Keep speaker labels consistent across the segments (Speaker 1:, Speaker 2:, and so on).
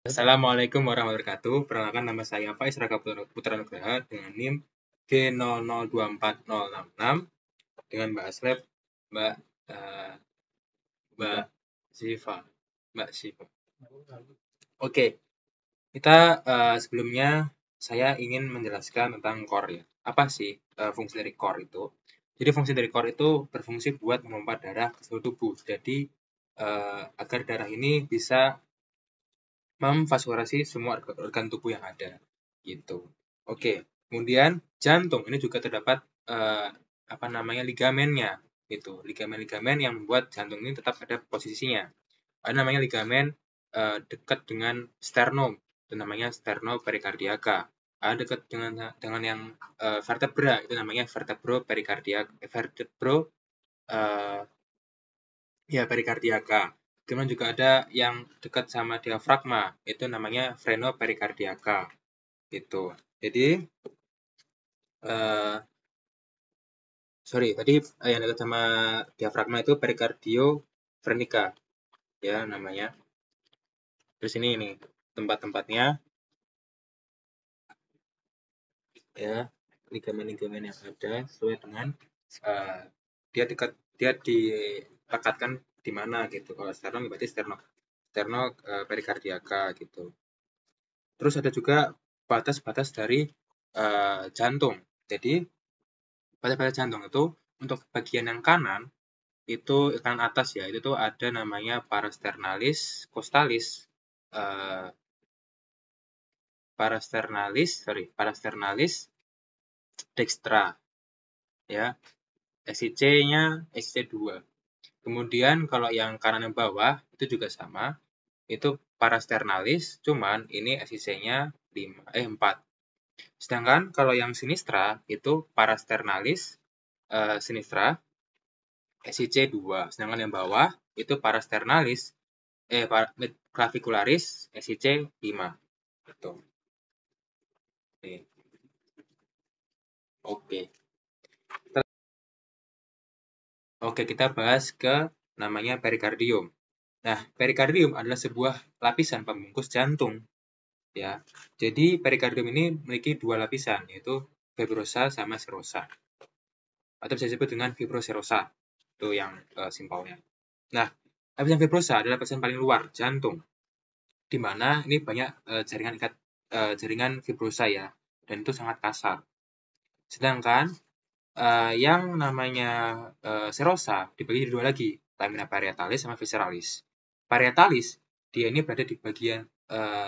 Speaker 1: Assalamualaikum warahmatullahi wabarakatuh. Perkenalkan, nama saya Faiz Raka Putra Nugraha dengan NIM G0024066 dengan Mbak Aslep, Mbak eh, Mbak Siva. Oke, kita sebelumnya saya ingin menjelaskan tentang core ya. Apa sih fungsi dari core itu? Jadi fungsi dari core itu berfungsi buat memompa darah ke seluruh tubuh. Jadi agar darah ini bisa memvaskulasi semua organ tubuh yang ada gitu. Oke, kemudian jantung ini juga terdapat ligamennya gitu. Ligamen-ligamen yang membuat jantung ini tetap ada posisinya. Ada namanya ligamen dekat dengan sternum, itu namanya sternoperikardiaka. Ada dekat dengan yang vertebra, itu namanya perikardiaka. Kemudian juga ada yang dekat sama diafragma, itu namanya prenoperikardiaka. Gitu. Jadi, tadi yang dekat sama diafragma itu perikardiovernika, ya namanya. Terus ini nih tempat-tempatnya, ya ligamen-ligamen yang ada sesuai dengan dia ditekatkan di mana gitu. Kalau sternum berarti sternoperikardiaka gitu. Terus ada juga batas-batas dari jantung. Jadi batas-batas jantung itu untuk bagian yang kanan itu kanan atas ya, itu tuh ada namanya parasternalis costalis, parasternalis dextra ya. SIC-nya SIC 2. Kemudian kalau yang kanan yang bawah itu juga sama, itu parasternalis, cuman ini SIC-nya 4. Sedangkan kalau yang sinistra itu parasternalis sinistra SIC 2. Sedangkan yang bawah itu parasternalis clavicularis SIC 5. Gitu. Oke, kita bahas ke namanya perikardium. Nah, perikardium adalah sebuah lapisan pembungkus jantung. Ya, jadi perikardium ini memiliki dua lapisan, yaitu fibrosa sama serosa. Atau bisa disebut dengan fibroserosa. Itu yang simpelnya. Nah, lapisan fibrosa adalah lapisan paling luar jantung, di mana ini banyak jaringan fibrosa ya, dan itu sangat kasar. Sedangkan yang namanya serosa dibagi dua lagi, lamina parietalis sama visceralis. Parietalis dia ini berada di bagian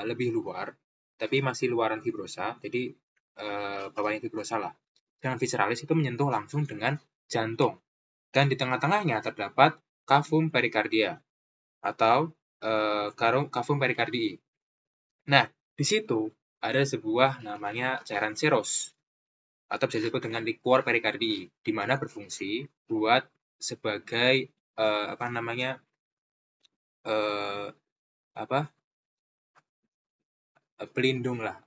Speaker 1: lebih luar, tapi masih luaran fibrosa, jadi bawahnya fibrosa lah. Dengan visceralis itu menyentuh langsung dengan jantung, dan di tengah-tengahnya terdapat cavum pericardia atau cavum pericardii. Nah, di situ ada sebuah namanya cairan seros atau bisa disebut dengan liquor perikardii, di mana berfungsi buat sebagai pelindung lah,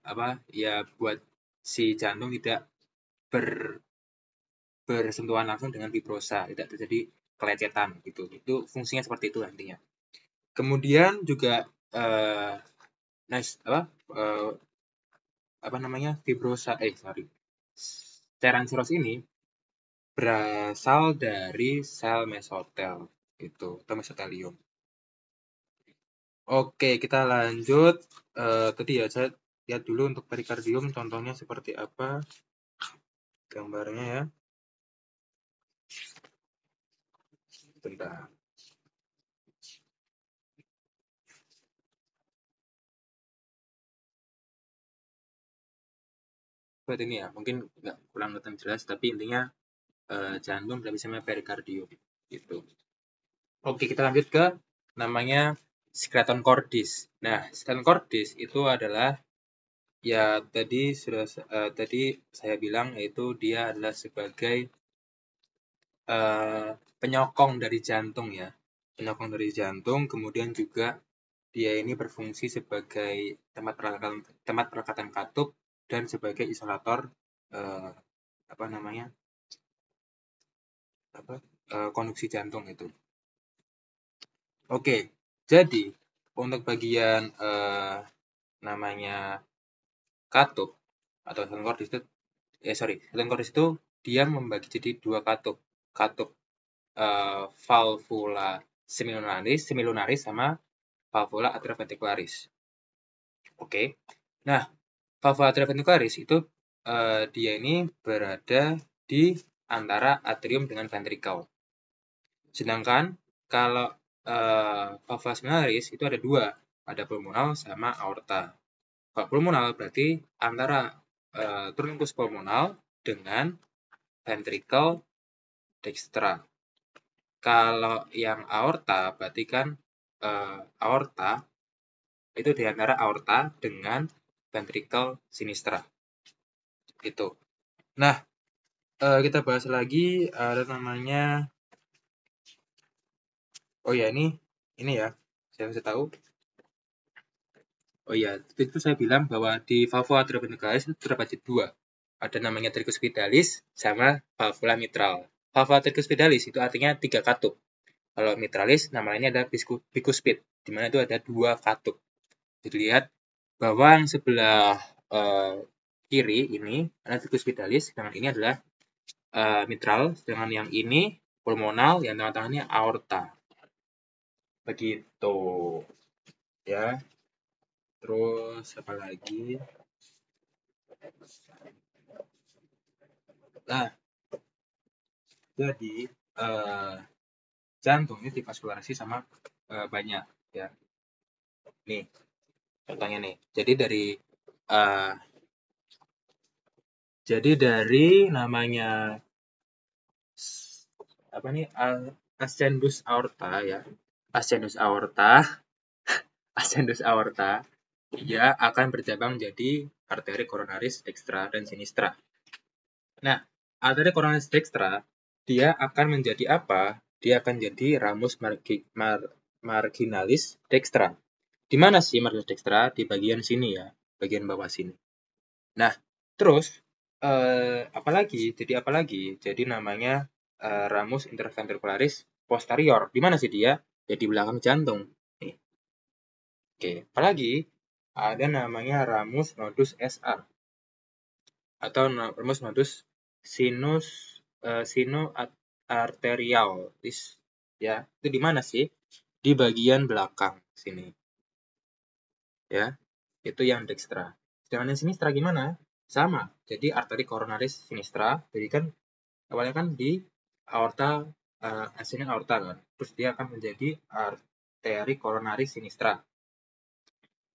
Speaker 1: buat si jantung tidak bersentuhan langsung dengan fibrosa, tidak terjadi kelecetan gitu. Itu fungsinya seperti itu nantinya. Kemudian juga cairan seros ini berasal dari sel mesotel itu, atau mesotelium. Oke, kita lanjut. Tadi ya saya lihat dulu untuk perikardium contohnya seperti apa gambarnya ya. Bentar. Buat ini ya, mungkin nggak kurang kelihatan jelas, tapi intinya jantung berarti sama perikardium gitu. Oke, kita lanjut ke namanya skeleton cordis. Nah, skeleton cordis itu adalah ya tadi saya bilang yaitu dia adalah sebagai penyokong dari jantung ya. Penyokong dari jantung, kemudian juga dia ini berfungsi sebagai tempat perekatan katup dan sebagai isolator konduksi jantung itu. Oke, jadi untuk bagian namanya katup atau satuan kordis itu satuan kordis itu dia membagi jadi dua katup valvula semilunaris sama valvula atrioventricularis. Oke. Nah, valvula atrioventricularis itu dia ini berada di antara atrium dengan ventricle. Sedangkan kalau valvula semilunaris itu ada dua, ada pulmonal sama aorta. Kalau pulmonal berarti antara truncus pulmonal dengan ventricle dextra. Kalau yang aorta berarti kan aorta itu di antara aorta dengan ventricle sinistra. Itu. Nah, kita bahas lagi ada namanya. Oh ya, ini ya, saya bisa tahu. Oh iya, itu saya bilang bahwa di valvula atrioventricularis itu terdapat dua. Ada namanya tricuspidalis sama valvula mitral. Valvula tricuspidalis itu artinya 3 katup. Kalau mitralis nama lainnya ada bicuspid, di mana itu ada 2 katup. Jadi lihat bahwa yang sebelah kiri ini ada tricuspidalis, sedangkan ini adalah mitral, sedangkan yang ini pulmonal, yang tengah-tengahnya aorta. Begitu. Ya. Terus apa lagi? Nah, jadi jantung ini divaskularasi sama banyak ya. Nih, contohnya nih. Jadi dari namanya apa nih? Ascendus aorta ya. Ascendus aorta dia akan bercabang jadi arteri koronaris dextra dan sinistra. Nah, arteri koronaris dextra dia akan menjadi apa? Dia akan jadi ramus marginalis dextra. Di mana sih marginalis dextra? Di bagian sini ya, bagian bawah sini. Nah, terus apalagi? Jadi namanya ramus interventricularis posterior. Di mana sih dia? Ya di belakang jantung. Nih. Oke, apalagi? Ada namanya ramus nodus SR atau ramus nodus sinoarterialis ya. Itu di mana sih? Di bagian belakang sini. Ya. Itu yang dextra. Sedangkan yang sinistra gimana? Sama. Jadi arteri koronaris sinistra, jadi kan awalnya kan di aorta aslinya aorta kan. Terus dia akan menjadi arteri koronaris sinistra.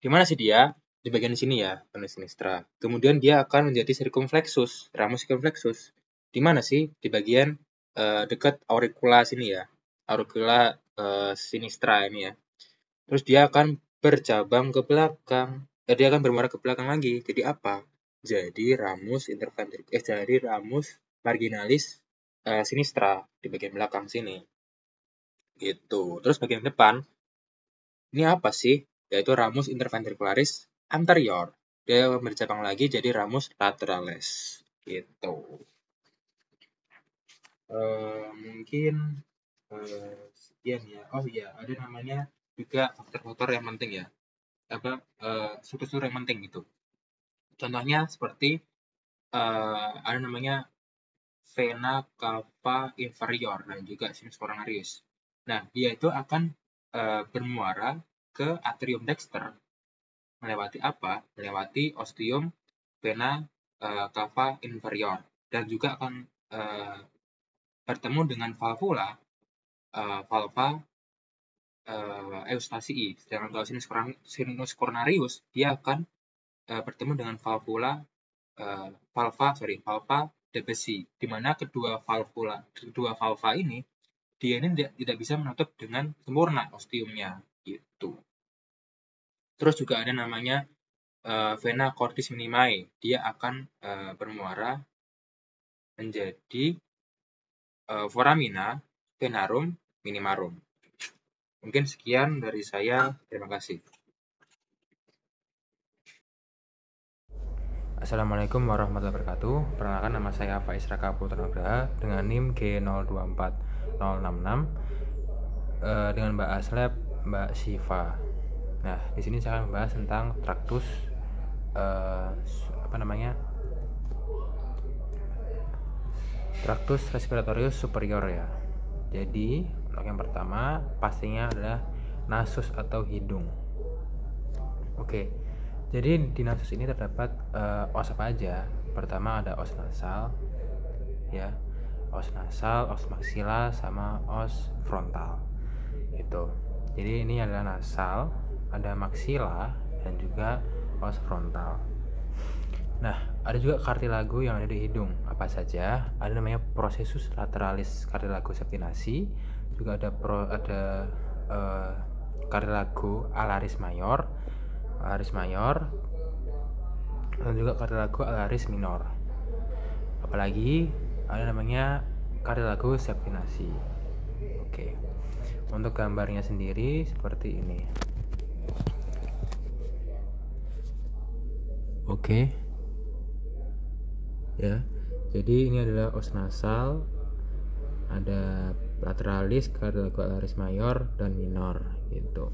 Speaker 1: Di mana sih dia? Di bagian sini ya, koronaris sinistra. Kemudian dia akan menjadi circumflexus, ramus circumflexus. Di mana sih? Di bagian dekat auricula sini ya. Auricula sinistra ini ya. Terus dia akan bercabang ke belakang. Dia akan bermuara ke belakang lagi. Jadi apa? Jadi ramus jadi ramus marginalis sinistra di bagian belakang sini. Gitu. Terus bagian depan ini apa sih? Yaitu ramus interventricularis anterior. Dia bercabang lagi jadi ramus lateralis. Gitu. Mungkin sekian ya. Oh iya, ada namanya juga faktor-faktor yang penting ya. Struktur yang penting gitu. Contohnya seperti ada namanya vena cava inferior dan juga sinus coronarius. Nah, dia itu akan bermuara ke atrium dexter melewati apa? Melewati ostium vena cava inferior dan juga akan bertemu dengan valva eustasii. Sedangkan kalau sinus coronarius dia akan bertemu dengan valva Debussy, di mana kedua valva ini dia ini tidak bisa menutup dengan sempurna ostiumnya gitu. Terus juga ada namanya vena cordis minimae, dia akan bermuara menjadi foramina venarum minimarum. Mungkin sekian dari saya, terima kasih.
Speaker 2: Assalamualaikum warahmatullahi wabarakatuh. Perkenalkan, nama saya Faiz Raka Putra Nugraha dengan NIM G024066 dengan Mbak Aslep, Mbak Siva. Nah, di sini saya akan membahas tentang traktus traktus respiratorius superior ya. Jadi, untuk yang pertama pastinya adalah nasus atau hidung. Oke. Jadi di nasus ini terdapat os apa aja? Pertama ada os nasal ya. Os nasal, os maksila sama os frontal. Itu. Jadi ini adalah nasal, ada maksila dan juga os frontal. Nah, ada juga kartilago yang ada di hidung. Apa saja? Ada namanya processus lateralis cartilago septinasi, juga ada cartilago alaris mayor, dan juga cartilago alaris minor. Apalagi ada namanya cartilago septinasi. Oke. Untuk gambarnya sendiri seperti ini. Oke. Ya. Jadi ini adalah os nasal, ada lateralis, cartilago alaris mayor dan minor gitu.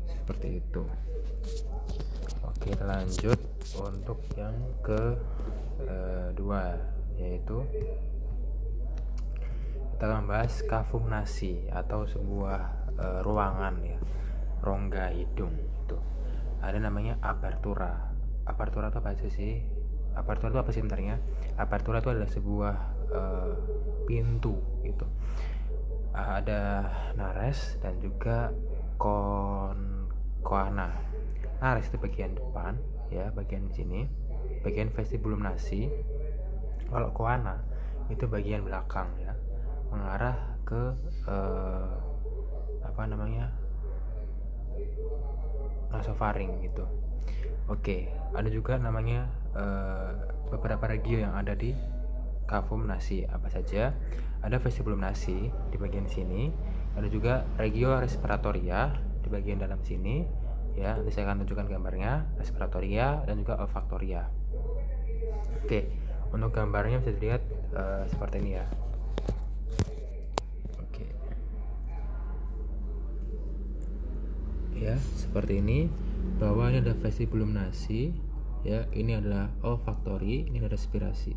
Speaker 2: Seperti itu. Oke, kita lanjut untuk yang kedua, yaitu kita akan membahas cavum nasi atau sebuah ruangan ya, rongga hidung. Itu ada namanya apertura. Apertura itu apa aja sih? Apertura itu apa sih sebenarnya? Apertura itu adalah sebuah pintu gitu. Ada nares dan juga coana. Nares itu bagian depan ya, bagian sini, bagian vestibulum nasi. Kalau coana itu bagian belakang ya, mengarah ke nasofaring gitu. Oke, ada juga namanya beberapa regio yang ada di cavum nasi. Apa saja? Ada vestibulum nasi di bagian sini, ada juga regio respiratoria di bagian dalam sini ya. Nanti saya akan tunjukkan gambarnya, respiratoria dan juga olfaktoria. Oke, untuk gambarnya bisa dilihat seperti ini ya. Oke. Ya, seperti ini. Bahwa ini ada vestibulum nasi ya, ini adalah olfaktori, ini ada respirasi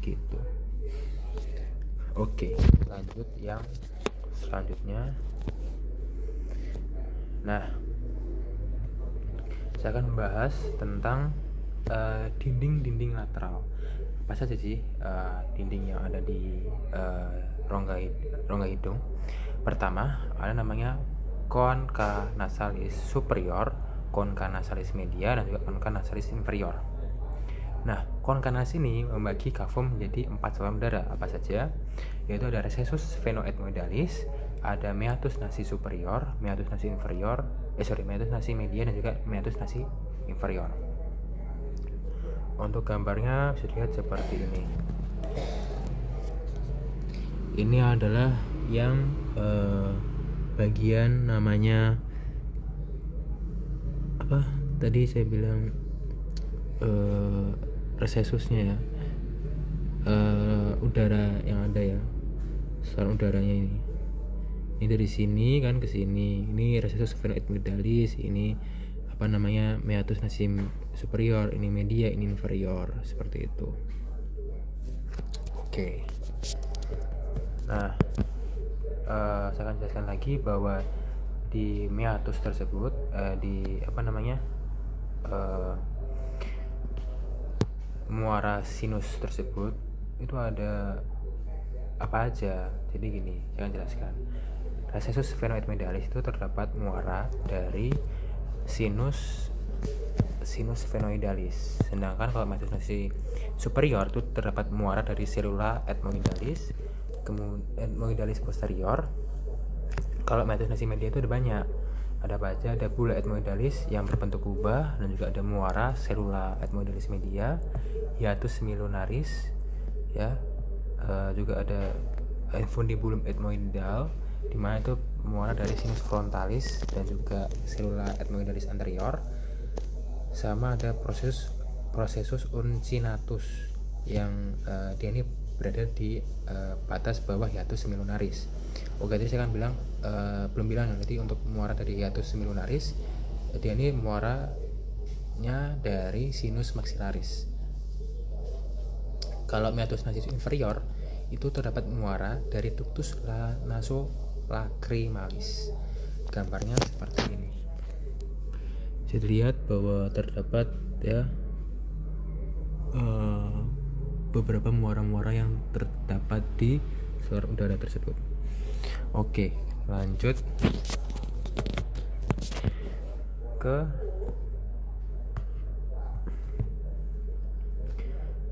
Speaker 2: gitu. Oke, lanjut yang selanjutnya. Nah, saya akan membahas tentang dinding-dinding lateral. Apa saja sih dinding yang ada di rongga hidung? Pertama, ada namanya concha nasalis superior, concha nasalis media, dan juga concha nasalis inferior. Nah, concha nasalis ini membagi cavum menjadi 4 saluran udara. Apa saja? Yaitu ada recessus phenoethmoidalis, ada meatus nasi superior, meatus nasi inferior, meatus nasi media, dan juga meatus nasi inferior. Untuk gambarnya bisa dilihat seperti ini. Ini adalah yang bagian namanya apa? Tadi saya bilang recessusnya ya, udara yang ada ya, saluran udaranya ini. Ini dari sini kan ke sini. Ini recessus phenoethmoidalis, ini apa namanya meatus nasi superior, ini media, ini inferior, seperti itu. Oke. Nah, saya akan jelaskan lagi bahwa di meatus tersebut muara sinus tersebut itu ada apa aja. Jadi gini, saya akan jelaskan. Recessus phenoethmoidalis itu terdapat muara dari sinus phenoidalis. Sedangkan kalau meatus nasi superior itu terdapat muara dari serula ethmoidalis, kemudian ethmoidalis posterior. Kalau meatus nasi media itu ada banyak. Ada apa aja? Ada bula ethmoidalis yang berbentuk kubah, dan juga ada muara serula ethmoidalis media, hiatus milunaris ya. Juga ada infundibulum ethmoidal, di mana itu muara dari sinus frontalis dan juga serula ethmoidalis anterior. Sama ada processus uncinatus yang dia ini berada di batas bawah hiatus milunaris. Oke, tadi saya kan bilang belum bilang ya, jadi untuk muara dari hiatus semilunaris dia ini muaranya dari sinus maxillaris. Kalau hiatus nasus inferior itu terdapat muara dari ductus nasolacrimalis. Gambarnya seperti ini. Bisa dilihat bahwa terdapat ya beberapa muara-muara yang terdapat di saluran udara tersebut. Oke, lanjut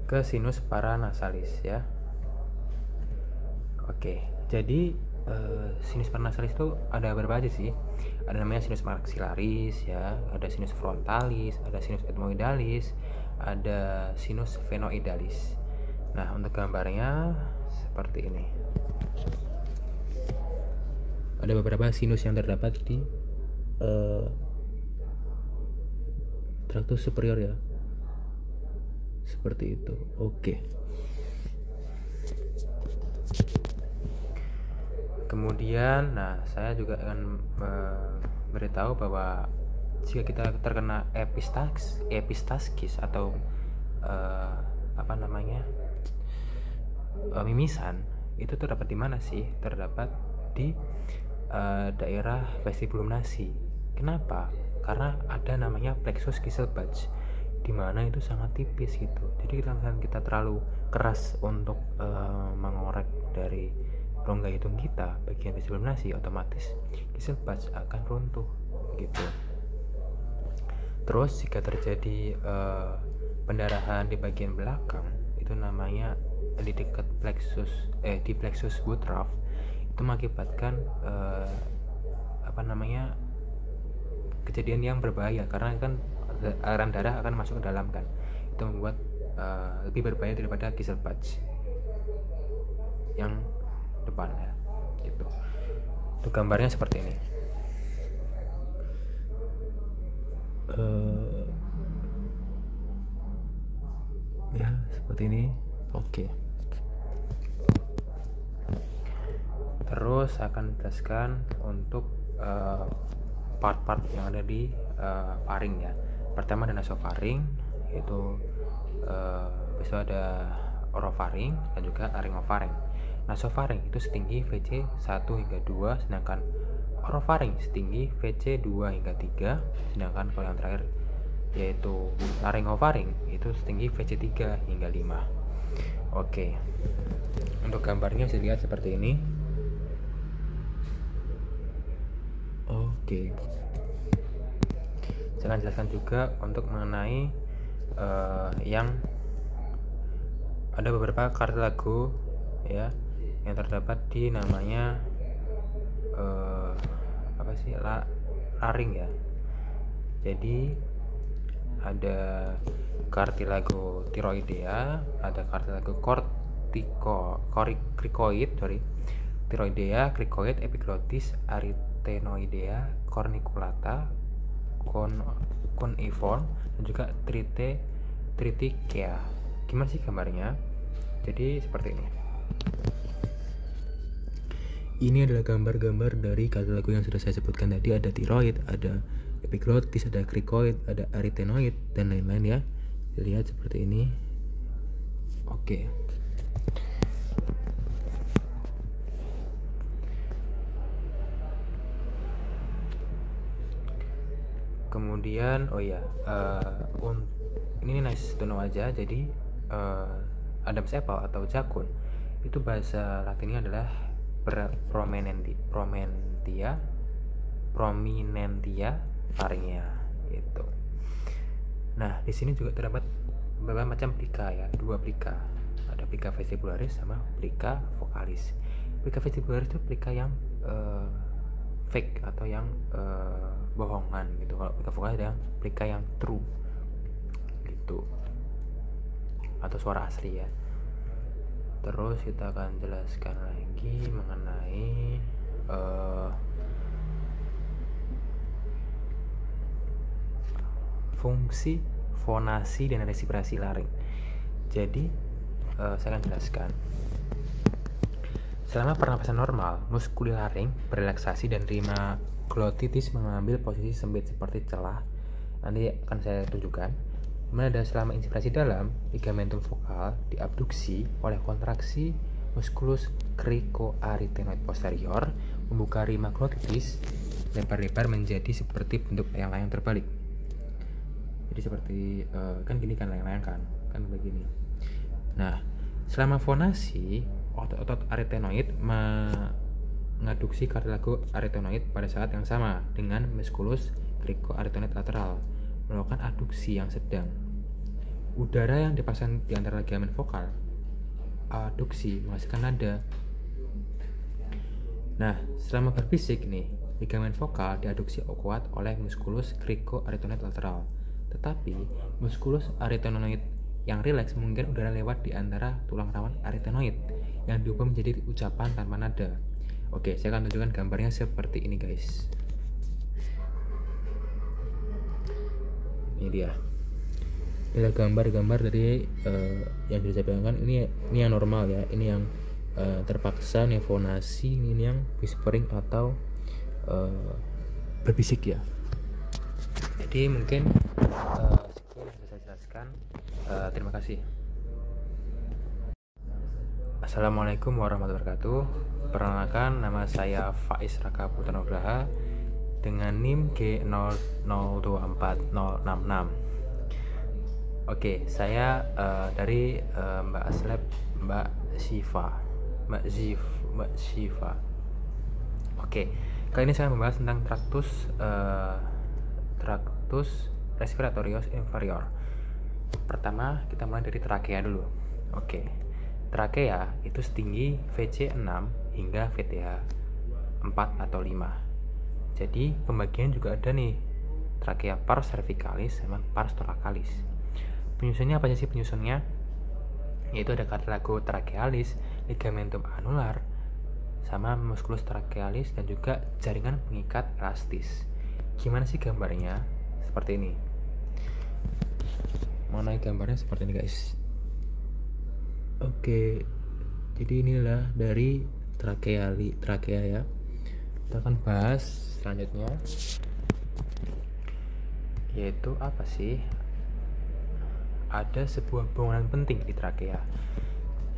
Speaker 2: ke sinus paranasalis ya. Oke, jadi sinus paranasalis itu ada berapa aja sih? Ada namanya sinus maxillaris ya, ada sinus frontalis, ada sinus ethmoidalis, ada sinus venoidalis. Nah, untuk gambarnya seperti ini. Ada beberapa sinus yang terdapat di traktus superior ya. Seperti itu. Oke. Kemudian, nah saya juga akan memberitahu bahwa jika kita terkena epistaxis atau mimisan, itu terdapat di mana sih? Terdapat di daerah vestibulum nasi. Kenapa? Karena ada namanya plexus Kieselbach, di mana itu sangat tipis gitu. Jadi kalau kita terlalu keras untuk mengorek dari rongga hidung kita bagian vestibulum nasi, otomatis Kieselbach akan runtuh gitu. Terus jika terjadi pendarahan di bagian belakang, itu namanya di dekat di plexus Woodruff, itu mengakibatkan kejadian yang berbahaya, karena kan aliran darah akan masuk ke dalam kan, itu membuat lebih berbahaya daripada Kieselbach yang depan ya gitu. Itu gambarnya seperti ini. Ya seperti ini. Oke. Terus akan jelaskan untuk part-part yang ada di faring ya. Pertama ada nasofaring, itu besok ada orofaring dan juga laringofaring. Nasofaring itu setinggi VC 1 hingga 2, sedangkan orofaring setinggi VC 2 hingga 3, sedangkan kalau yang terakhir yaitu laringofaring itu setinggi VC 3 hingga 5. Oke. Untuk gambarnya bisa dilihat seperti ini. Oke. Saya akan jelaskan juga untuk mengenai yang ada beberapa kartilago ya yang terdapat di namanya laring ya. Jadi ada kartilago tiroidea, ada kartilago cricoid, tiroidea, cricoid, epiglottis, arytenoidea, corniculata, cuneiform, dan juga triticea. Gimana sih gambarnya? Jadi seperti ini. Ini adalah gambar-gambar dari kartilago yang sudah saya sebutkan tadi. Ada tiroid, ada epiglottis, ada cricoid, ada arytenoid, dan lain-lain ya. Dilihat seperti ini. Oke. Kemudian ini nice to know aja. Jadi Adam's apple atau jakun itu bahasa latinnya adalah prominentia faringia gitu. Nah, di sini juga terdapat beberapa macam plika ya, 2 plika. Ada plika vestibularis sama plika vocalis. Plika vestibularis itu plika yang fake atau yang bohongan gitu. Kalau plika vocalis ada yang plika yang true gitu, atau suara asli ya. Terus kita akan jelaskan lagi mengenai fungsi fonasi dan respirasi laring. Jadi saya akan jelaskan. Selama pernapasan normal, muskulilaring berelaksasi dan rima glotitis mengambil posisi sempit seperti celah. Nanti akan saya tunjukkan. Kemudian ada selama inspirasi dalam, ligamentum vokal diabduksi oleh kontraksi musculus cricoarytenoid posterior, membuka rima glotitis lebar-lebar menjadi seperti bentuk layang-layang terbalik. Jadi seperti kan gini kan layang-layang kan begini. Nah, selama fonasi, otot-otot arytenoid mengadduksi kartilago arytenoid pada saat yang sama dengan musculus cricoarytenoid lateral melakukan adduksi yang sedang. Udara yang dipasang di antara ligamen vokal adduksi menghasilkan nada. Nah, selama berbisik nih, ligamen vokal diadduksi kuat oleh musculus cricoarytenoid lateral. Tetapi musculus arytenoid yang rileks mungkin udara lewat di antara tulang rawan arytenoid yang diubah menjadi ucapan tanpa nada. Oke, saya akan tunjukkan gambarnya seperti ini, guys. Ini dia. Inilah gambar-gambar dari yang sudah saya bayangkan. Ini yang normal ya. Ini yang terpaksa nefonasi. Ini yang whispering atau berbisik ya. Jadi mungkin sekian yang bisa saya jelaskan. Terima kasih. Assalamualaikum warahmatullahi wabarakatuh. Perkenalkan, nama saya Faiz Raka Putra Nugraha dengan NIM G0024066. Oke, saya dari Mbak Aslep, Mbak Siva. Oke, kali ini saya membahas tentang tractus respiratorius inferior. Pertama, kita mulai dari trakea dulu. Oke, trakea itu setinggi VC 6 hingga VTH 4 atau 5. Jadi pembagian juga ada nih, trakea pars cervicalis sama pars thoracalis. Penyusunnya apa sih penyusunnya? Yaitu ada cartilago trachealis, ligamentum anular, sama musculus trachealis dan juga jaringan pengikat elastis. Gimana sih gambarnya? Seperti ini. Mengenai gambarnya seperti ini, guys. Oke, jadi inilah dari trakea ya. Kita akan bahas selanjutnya, yaitu apa sih? Ada sebuah bangunan penting di trakea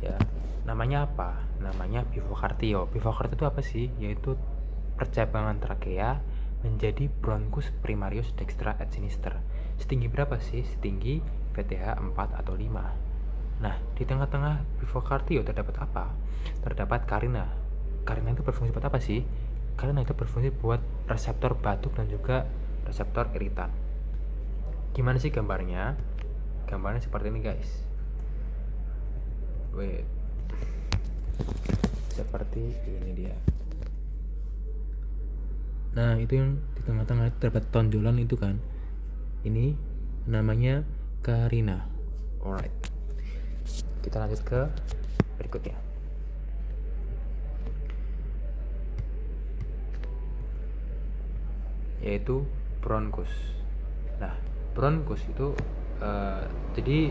Speaker 2: ya. Namanya apa? Namanya pivocardio. Pivocardio itu apa sih? Yaitu percabangan trakea menjadi bronchus primarius dextra et sinister. Setinggi berapa sih? Setinggi VTH 4 atau 5. Nah, di tengah-tengah pivocardio terdapat apa? Terdapat carina. Carina itu berfungsi buat apa sih? Carina itu berfungsi buat reseptor batuk dan juga reseptor iritan. Gimana sih gambarnya? Gambarnya seperti ini, guys. Seperti ini dia. Nah, itu yang di tengah-tengah itu terdapat tonjolan itu kan. Ini namanya carina. Alright. Kita lanjut ke berikutnya. Yaitu bronchus. Nah, bronchus itu jadi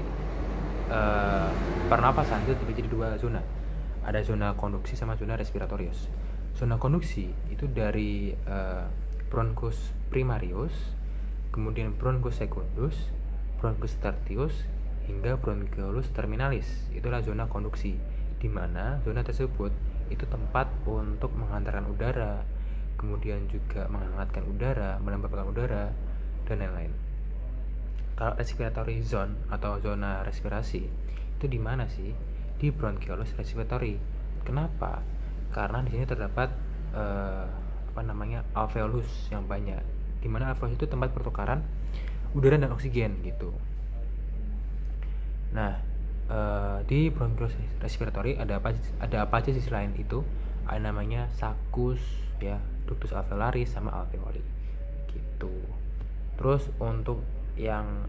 Speaker 2: pernapasan itu dibagi jadi dua zona. Ada zona konduksi sama zona respiratorius. Zona konduksi itu dari bronchus primarius, kemudian bronchus secundus, bronchus tertius, hingga bronchiolus terminalis. Itulah zona konduksi, di mana zona tersebut itu tempat untuk menghantarkan udara, kemudian juga menghangatkan udara, melembabkan udara, dan lain-lain. Kalau respiratory zone atau zona respirasi itu di mana sih? Di bronchiolus respiratory. Kenapa? Karena di sini terdapat alveolus yang banyak. Di mana alveolus itu tempat pertukaran udara dan oksigen gitu. Nah, di bronchiolus respiratory ada apa aja sih selain itu? Ada namanya saccus ya, ductus alveolaris sama alveoli gitu. Terus untuk yang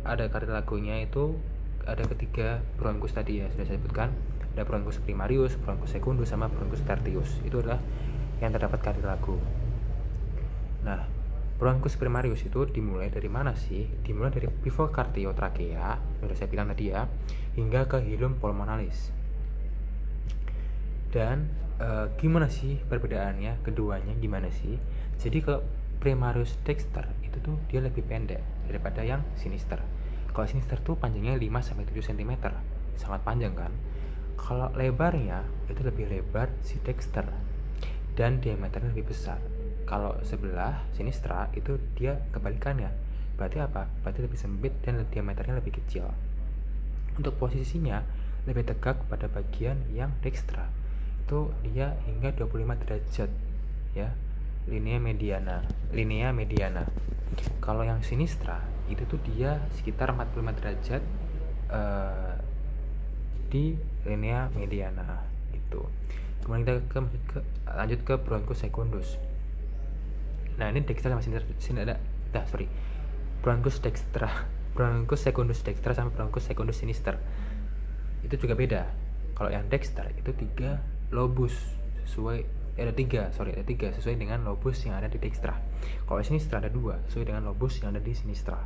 Speaker 2: ada cartilagonya itu ada ketiga bronchus tadi ya, sudah saya sebutkan. Ada bronchus primarius, bronchus secundus sama bronchus tertius. Itu adalah yang terdapat cartilago. Nah, bronchus primarius itu dimulai dari mana sih? Dimulai dari pivocardio trachea, sudah saya bilang tadi ya, hingga ke hilum pulmonalis. Dan gimana sih perbedaannya keduanya gimana sih? Jadi ke Primarius Dexter itu tuh dia lebih pendek daripada yang Sinister. Kalau Sinister tuh panjangnya 5-7 cm, sangat panjang kan. Kalau lebarnya itu lebih lebar si Dexter dan diameternya lebih besar. Kalau sebelah Sinistra itu dia kebalikannya. Berarti apa? Berarti lebih sempit dan diameternya lebih kecil. Untuk posisinya lebih tegak pada bagian yang Dextra. Itu dia hingga 25 derajat ya. Linea mediana. Kalau yang Sinistra itu tuh dia sekitar 45 derajat di linea mediana gitu. Kemudian kita lanjut ke Bronchus secundus. Nah, ini Dexter sama Sinister. Bronchus secundus Dexter sama Bronchus secundus Sinister. Itu juga beda. Kalau yang Dexter itu 3 lobus ada tiga sesuai dengan lobus yang ada di Dextra. Kalau Sinistra ada 2 sesuai dengan lobus yang ada di Sinistra.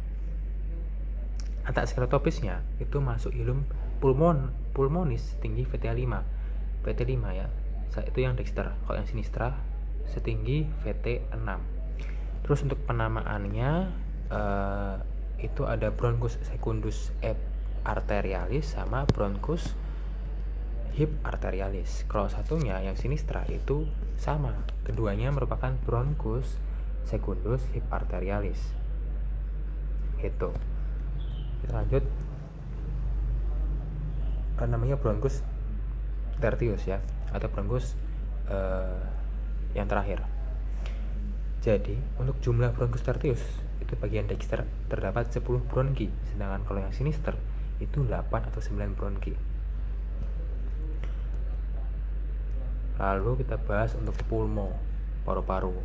Speaker 2: Antak skeletopisnya itu masuk hilum pulmonis tinggi VT5 ya. Itu yang Dexter. Kalau yang Sinistra setinggi VT6. Terus untuk penamaannya itu ada Bronchus secundus arterialis sama Bronchus hip arterialis. Kalau satunya yang Sinistra itu sama, keduanya merupakan Bronchus secundus hip arterialis. Gitu. Kita lanjut. Namanya Bronchus tertius ya, atau Bronchus yang terakhir. Jadi untuk jumlah Bronchus tertius itu bagian Dexter terdapat 10 bronki, sedangkan kalau yang Sinister itu 8 atau 9 bronki. Lalu kita bahas untuk pulmo, paru-paru.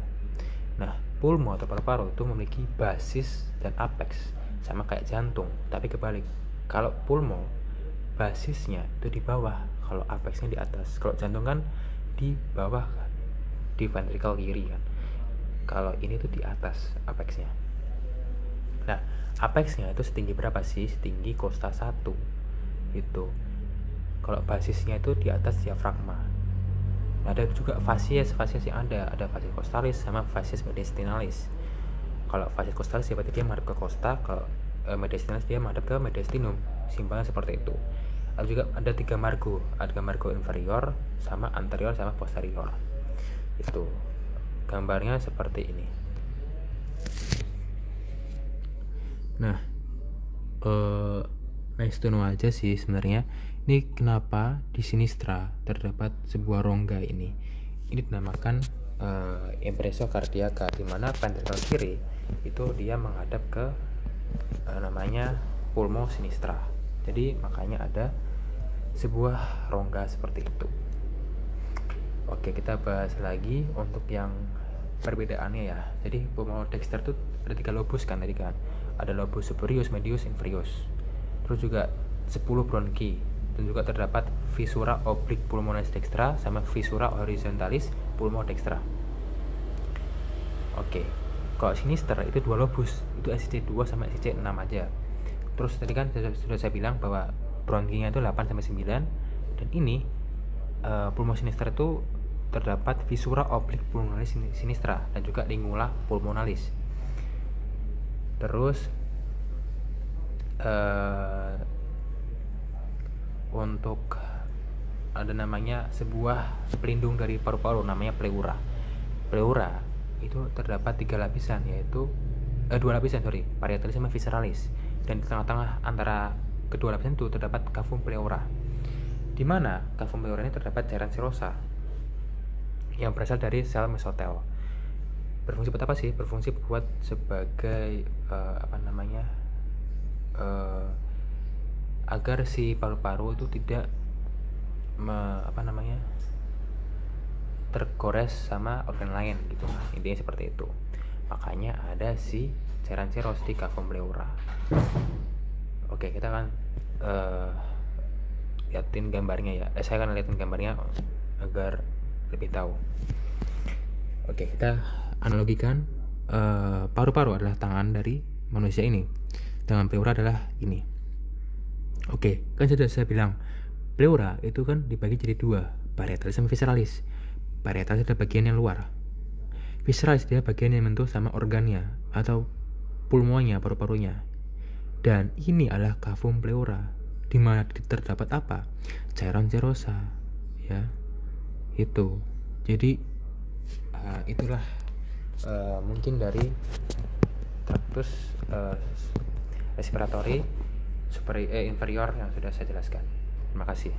Speaker 2: Nah, pulmo atau paru-paru itu memiliki basis dan apex, sama kayak jantung, tapi kebalik. Kalau pulmo basisnya itu di bawah, kalau apexnya di atas. Kalau jantung kan di bawah kan, di ventricle kiri kan. Kalau ini tuh di atas apexnya. Nah, apexnya itu setinggi berapa sih? Setinggi kosta 1 itu. Kalau basisnya itu di atas diafragma. Nah, ada juga fasies yang ada fasies costalis sama fasies mediastinalis. Kalau fasies costalis ya berarti dia madep ke costa, kalau mediastinalis dia madep ke mediastinum. Simpelnya seperti itu. Ada juga ada 3 margo, ada margo inferior sama anterior sama posterior. Itu gambarnya seperti ini. Nah, nice to know aja sih sebenarnya. Ini kenapa di Sinistra terdapat sebuah rongga ini. Ini dinamakan impresso cardiaca, di mana ventricle kiri itu dia menghadap ke namanya pulmo sinistra. Jadi makanya ada sebuah rongga seperti itu. Oke, kita bahas lagi untuk yang perbedaannya ya. Jadi pulmo Dexter itu ada 3 lobus kan tadi kan. Ada lobus superius, medius, inferius. Terus juga 10 bronki, dan juga terdapat fissura oblique pulmonalis dextra sama fissura horizontalis pulmo dextra. Oke. Kalau Sinister itu 2 lobus, itu SC 2 sama SC 6 aja. Terus tadi kan sudah saya bilang bahwa bronkinya itu 8 sampai 9, dan ini pulmo Sinister itu terdapat fissura oblique pulmonalis sinistra dan juga lingula pulmonalis. Terus untuk ada namanya sebuah pelindung dari paru-paru namanya pleura. Pleura itu terdapat 3 lapisan, yaitu 2 lapisan parietalis sama visceralis, dan di tengah-tengah antara kedua lapisan itu terdapat cavum pleura, di mana cavum pleura ini terdapat cairan serosa yang berasal dari sel mesotel. Berfungsi buat apa sih? Berfungsi buat sebagai agar si paru-paru itu tidak tergores sama organ lain gitu. Intinya seperti itu. Makanya ada si cairan seros di cavum pleura. Oke, kita akan liatin gambarnya ya. Saya akan liatin gambarnya agar lebih tahu. Oke, kita analogikan paru-paru adalah tangan dari manusia ini. Tangan pleura adalah ini. Oke, kan sudah saya bilang pleura itu kan dibagi jadi 2, Parietalis sama visceralis. Parietalis adalah bagian yang luar. Visceralis dia bagian yang menyentuh sama organnya atau pulmonya, paru-parunya. Dan ini adalah cavum pleura, di mana terdapat apa? Cairan serosa, ya. Itu. Jadi itulah mungkin dari traktus respiratory inferior yang sudah saya jelaskan. Terima kasih.